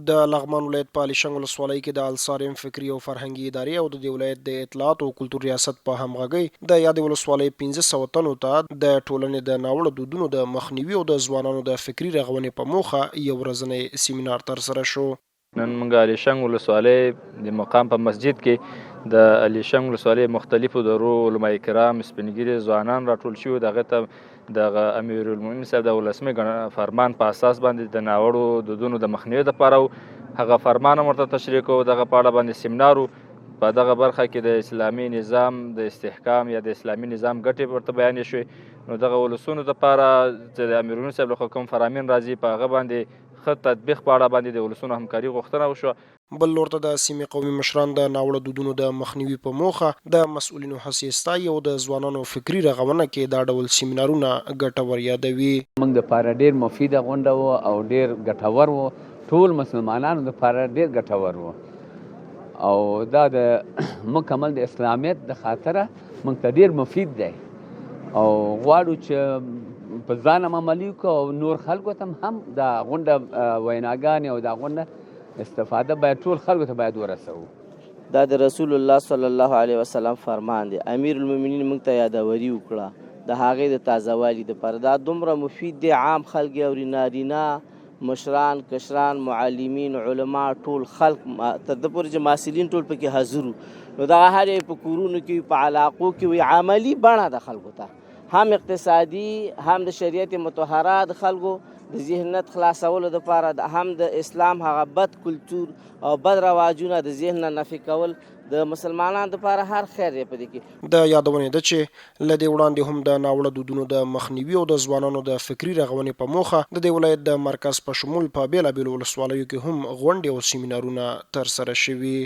د لغمان ولایت په الیشنګ ولسوالۍ کې د الصارم فکري او فرهنګي ادارې او د دې ولایت د اطلاعات او کلتور ریاست په همغږۍ د یادې ولسوالۍ 1500 تنو ته د ټولنې د ناوړه دودونو د مخنیوي او د ځوانانو د فکري رغونې په موخه یو ورځنی سیمینار ترسره شو. نن موږ الیشنګ ولسوالۍ د مقام په مسجد کې د الیشنګ ولسوالۍ مختلفو درو علماء کرام سپینګیري ځوانان راټول شوي دغه ته د امیر المؤمنین صاحب د ولسمې فرمان په اساس باندې د ناوړو دودونو د مخنیوي لپاره هغه فرمان ورته تشریح کوو. دغه په اړه باندې سیمینار په دغه برخه کې د اسلامي نظام د استحکام یا د اسلامي نظام ګټې ورته بیانې شوې. نو دغه ولسونو لپاره چې د امیر المؤمنین صاحب له کوم فرامین راځي په هغه باندې ښه تطبیق په اړه باندې د ولسونو همکاري غوښتنه وشوه. بل لور ته د سیمې قومي مشران د ناوړه دودونو د مخنیوي په موخه د مسؤلینو هڅې ستایي او د ځوانانو فکري رغونه کې دا ډول سیمینارونه ګټور یادوي. موږ دپاره ډېر مفیده غونډه وه او ډېر ګټور و، ټول مسلمانانو دپاره ډېر ګټور و او دا د مکمل د اسلامیت د خاطره موږ ته ډېر مفید دی او غواړو چې په ځان هم عملي وکړو او نور خلکو ته هم دا غونډه ویناګانې او دا غونډه استفاده باید ټول خلکو ته باید ورسوو. دا د رسول الله صلی الله علیه وسلم فرمان دی. امیر المؤمنین موږ ته یادوري وکړه د هغې د تازهوالي دپاره. دا دومره مفید دی، عام خلک یې اوري، نارینه مشران کشران معلمین علما ټول خلک تر ده پورې چې محصلین ټول پکې حاضر وو. نو دغه هر یو په کورونو کې په علاقو کې وي عملي بڼه د خلکو ته هم اقتصادي هم د شریعت مطهره د خلکو د ذهنیت خلاصولو دپاره هم د اسلام هغه بد کلتور او بد رواجونه د ذهن نه نفي کول د مسلمانانو دپاره هر خیر دی په دې کې. د یادونې ده چې له دې وړاندې هم د ناوړه دودونو د مخنیوي او د ځوانانو د فکري رغونې په موخه د دې ولایت د مرکز په شمول په بېلابېلو ولسوالیو کې هم غونډې او سیمینارونه ترسره شوي.